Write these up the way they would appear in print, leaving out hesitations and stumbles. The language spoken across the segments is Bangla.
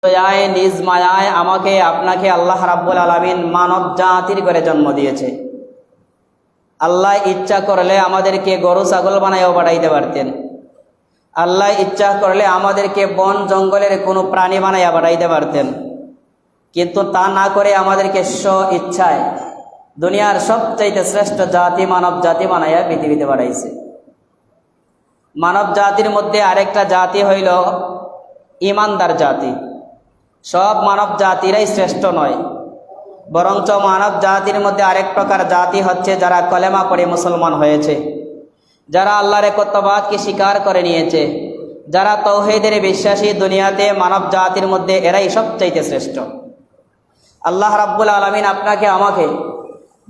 দয়ায় নিজ মায়ায় আমাকে আপনাকে আল্লাহ রাব্বুল আলামিন মানব জাতির করে জন্ম দিয়েছে। আল্লাহ ইচ্ছা করলে আমাদেরকে গরু ছাগল বানাইও পাঠাইতে পারতেন। আল্লাহ ইচ্ছা করলে আমাদেরকে বন জঙ্গলের কোনো প্রাণী বানাইয়া পাঠাইতে পারতেন, কিন্তু তা না করে আমাদেরকে স্ব ইচ্ছায় দুনিয়ার সবচাইতে শ্রেষ্ঠ জাতি মানব জাতি বানাইয়া পৃথিবীতে পাঠাইছে। মানব জাতির মধ্যে আরেকটা জাতি হইল ইমানদার জাতি। সব মানব জাতিরাই শ্রেষ্ঠ নয়, বরঞ্চ মানব জাতির মধ্যে আরেক প্রকার জাতি হচ্ছে যারা কলেমা পড়ে মুসলমান হয়েছে, যারা আল্লাহর একত্ববাদকে স্বীকার করে নিয়েছে, যারা তাওহীদের বিশ্বাসী। দুনিয়াতে মানব জাতির মধ্যে এরাই সবচাইতে শ্রেষ্ঠ। আল্লাহ রাব্বুল আলামিন আপনাকে আমাকে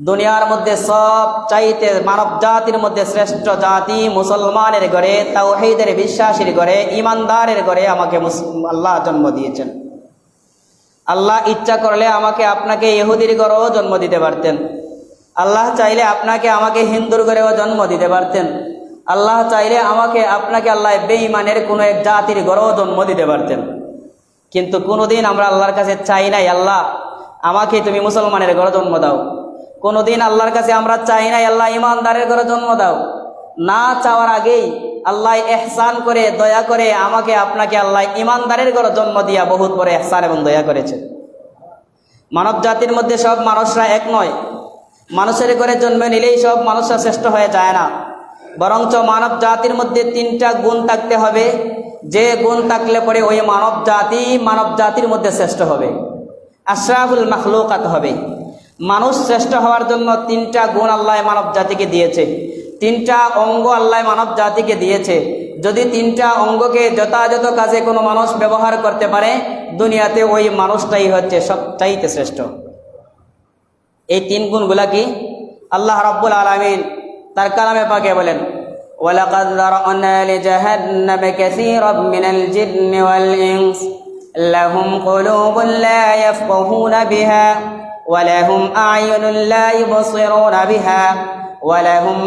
দুনিয়ার মধ্যে সবচাইতে মানব জাতির মধ্যে শ্রেষ্ঠ জাতি মুসলমানের ঘরে, তাওহীদের বিশ্বাসীর ঘরে, ইমানদারের ঘরে আমাকে আল্লাহ জন্ম দিয়েছেন। আল্লাহ ইচ্ছা করলে আমাকে আপনাকে ইহুদির ঘরেও জন্ম দিতে পারতেন। আল্লাহ চাইলে আপনাকে আমাকে হিন্দুর ঘরেও জন্ম দিতে পারতেন। আল্লাহ চাইলে আমাকে আপনাকে আল্লাহ বেঈমানের কোনো এক জাতির ঘরেও জন্ম দিতে পারতেন। কিন্তু কোনোদিন আমরা আল্লাহর কাছে চাই নাই আল্লাহ আমাকে তুমি মুসলমানের ঘরে জন্ম দাও। কোনোদিন আল্লাহর কাছে আমরা চাই নাই আল্লাহ ইমানদারের ঘরে জন্ম দাও। না চাওয়ার আগেই আল্লাহ এহসান করে দয়া করে আমাকে আপনাকে আল্লাহ ইমানদারের ঘরে জন্ম দিয়া বহুত বড় এহসান এবং দয়া করেছে। মানব জাতির মধ্যে সব মানুষরা এক নয়। মানুষের ঘরে জন্ম নিলেই সব মানুষরা শ্রেষ্ঠ হয়ে যায় না, বরঞ্চ মানব জাতির মধ্যে তিনটা গুণ থাকতে হবে। যে গুণ থাকলে পরে ওই মানব জাতির মধ্যে শ্রেষ্ঠ হবে, আশরাফুল মাখলুকাত হবে। মানুষ শ্রেষ্ঠ হওয়ার জন্য তিনটা গুণ আল্লাহ মানব জাতিকে দিয়েছে, তিনটা অঙ্গ আল্লাহ মানব জাতিকে দিয়েছে। যদি তিনটা অঙ্গকে যথাযথ কাজে কোনো মানুষ ব্যবহার করতে পারে, দুনিয়াতে ওই মানুষটাই হচ্ছে সবচাইতে শ্রেষ্ঠ। এই তিন গুণগুলা কি? আল্লাহ রাব্বুল আলামিন তার কালামে পাকে বলেন, ওয়ালাকাদ যারা'না লিজাহান্নামা কাসীরাম মিনাল জিন্নি ওয়াল ইনস লাহুম কুলুবুন লা ইয়াফকাহুনা বিহা ওয়া লাহুম আ'য়ুনুন লা ইবসিরুনা বিহা ওয়া লাহুম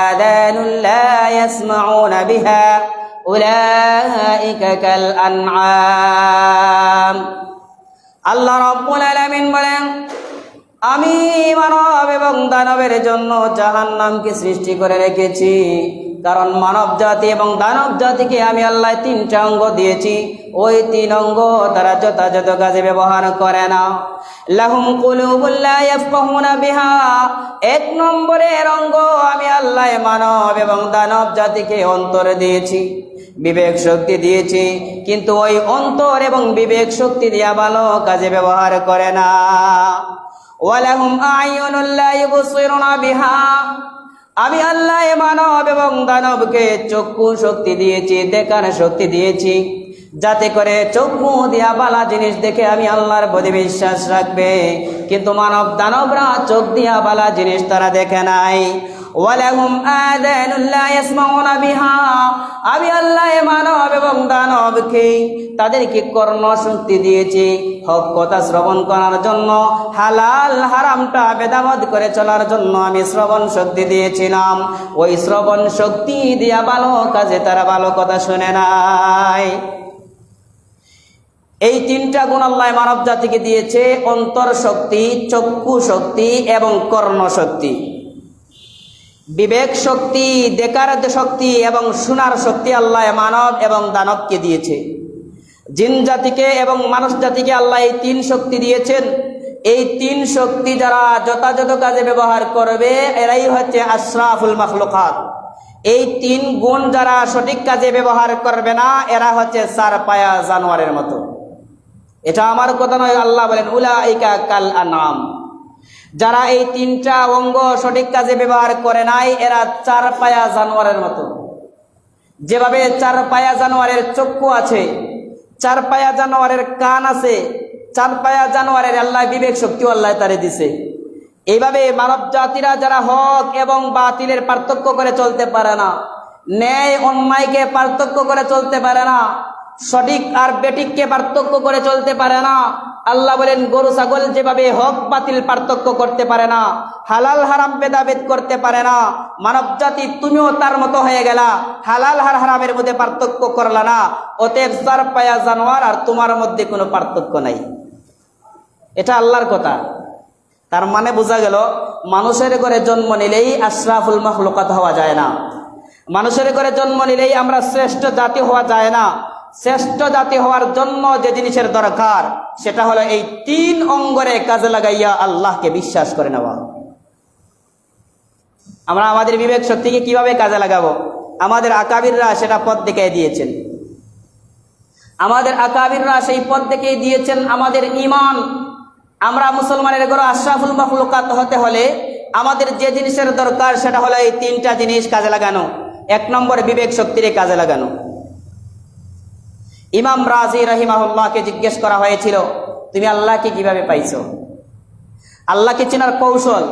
আযানুন লা ইয়াসমা'উনা বিহা উলাইকা কাল আন'আম। আল্লাহ রাব্বুল আলামিন বলেন, আমি মানব এবং দানবের জন্য জাহান্নামকে সৃষ্টি করে রেখেছি, কারণ মানব জাতি এবং দানব জাতিকে আমি আল্লাহ তিনটা অঙ্গ দিয়েছি। ওই তিন অঙ্গ তারা যথাযথ কাজে ব্যবহার করে না। লাহুম কুলুবুন লা ইয়াফকাহুনা বিহা, এক নম্বরের অঙ্গ আমি আল্লাহ মানব এবং দানব জাতিকে অন্তর দিয়েছি, বিবেক শক্তি দিয়েছি, কিন্তু ওই অন্তর এবং বিবেক শক্তি দিয়া ভালো কাজে ব্যবহার করে না। ওয়ালাহুম আ'য়ুনুন লা ইবসিরুনা বিহা, আমি আল্লাহ মানব এবং দানবকে চক্ষু শক্তি দিয়েছি, দেখার শক্তি দিয়েছি, যাতে করে চক্ষু দিয়া বালা জিনিস দেখে আমি আল্লাহর প্রতি বিশ্বাস রাখবে। কিন্তু মানব দানবরা চোখ দিয়া বালা জিনিস তারা দেখে নাই। ওয়ালাহুম আযানুন লা ইয়াসমাউনা বিহা, আমি আল্লাহ মানব এবং দানবকে তাদেরকে কর্ণ শক্তি দিয়েছি, হক কথা শ্রবণ করার জন্য, হালাল হারামটা ভেদাভেদ করে চলার জন্য আমি শ্রবণ শক্তি দিয়েছিলাম। ওই শ্রবণ শক্তি দিয়া ভালো কাজে তারা ভালো কথা শুনে নাই। এই তিনটা গুণ আল্লাহ মানব জাতিকে দিয়েছে, অন্তর শক্তি, চক্ষু শক্তি এবং কর্ণ শক্তি। বিবেক শক্তি, দেখার শক্তি এবং শোনার শক্তি আল্লাহ মানব এবং দানবকে দিয়েছে। জিন জাতিকে এবং মানুষ জাতিকে আল্লাহ এই তিন শক্তি দিয়েছেন। এই তিন শক্তি যারা যথাযথ কাজে ব্যবহার করবে এরাই হচ্ছে আশরাফুল মাখলুকাত। এই তিন গুণ যারা সঠিক কাজে ব্যবহার করবে না, এরা হচ্ছে চারপায়া জানোয়ারের মতো। এটা আমার কথা নয়, আল্লাহ বলেন উলাইকা কাল আন'আম। যারা এই তিনটা অঙ্গ সঠিক কাজে ব্যবহার করে নাই, এরা চারপায়া জানোয়ারের মতো। যেভাবে চারপায়া জানোয়ারের চক্ষু আছে, চারপায়া জানোয়ারের কান আছে, চারপায়া জানোয়ারের আল্লাহ বিবেক শক্তিও আল্লাহ তারে দিছে। এইভাবে মানব জাতিরা যারা হক এবং বাতিলের পার্থক্য করে চলতে পারে না, ন্যায় অন্যায়কে পার্থক্য করে চলতে পারে না, সঠিক আর বেঠিককে পার্থক্য করে চলতে পারে না, আল্লাহ বলেন গরু ছাগল যেভাবে হক বাতিল পার্থক্য করতে পারে না, হালাল হারাম ভেদাভেদ করতে পারে না, মানব জাতি তুমিও তার মতো হয়ে গেলা, হালাল আর হারামের মধ্যে পার্থক্য করলা না, অতএব চার পায়া জানোয়ার আর তোমার মধ্যে কোনো পার্থক্য নাই। এটা আল্লাহর কথা। তার মানে বোঝা গেল মানুষের ঘরে জন্ম নিলেই আশরাফুল মাখলুকাত হওয়া যায় না, মানুষের ঘরে জন্ম নিলেই আমরা শ্রেষ্ঠ জাতি হওয়া যায় না। শ্রেষ্ঠ জাতি হওয়ার জন্য যে জিনিসের দরকার সেটা হলো এই 3 অঙ্গরে কাজে লাগাইয়া আল্লাহকে বিশ্বাস করে নেওয়া। আমরা আমাদের বিবেক শক্তিকে কিভাবে কাজে লাগাবো? আমাদের আকাবিররা সেটা পথ দেখিয়ে দিয়েছেন। আমাদের আকাবিররা সেই পথ দেখিয়ে দিয়েছেন আমাদের ঈমান। আমরা মুসলমানের ঘরে আশরাফুল মাখলুকাত হতে হলে আমাদের যে জিনিসের দরকার সেটা হলো এই 3টা জিনিস কাজে লাগানো। 1 নম্বর বিবেক শক্তির কাজে লাগানো। ইমাম রাজি রাহিমাহুল্লাহকে জিজ্ঞেস করা হয়েছিল, তুমি আল্লাহকে কিভাবে পাইছো? আল্লাহকে চেনার কৌশল,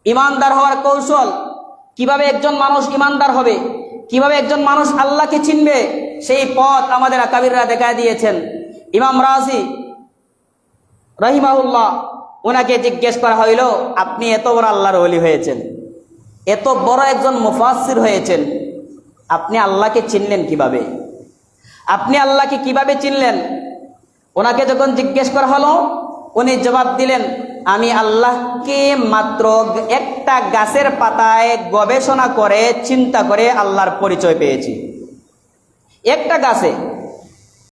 ইমানদার হওয়ার কৌশল, কিভাবে একজন মানুষ ইমানদার হবে, কিভাবে একজন মানুষ আল্লাহকে চিনবে, সেই পথ আমাদের আকাবিররা দেখা দিয়েছেন। ইমাম রাজি রাহিমাহুল্লাহ ওনাকে জিজ্ঞেস করা হইল, আপনি এত বড় আল্লাহর ওলি হয়েছেন, এত বড় একজন মুফাসসির হয়েছেন, আপনি আল্লাহকে চিনলেন কিভাবে? আপনি আল্লাহকে কিভাবে চিনলেন? ওনাকে যখন জিজ্ঞেস করা হলো উনি জবাব দিলেন, আমি আল্লাহকে মাত্র একটা গাছের পাতায় গবেষণা করে চিন্তা করে আল্লাহর পরিচয় পেয়েছি। একটা গাছে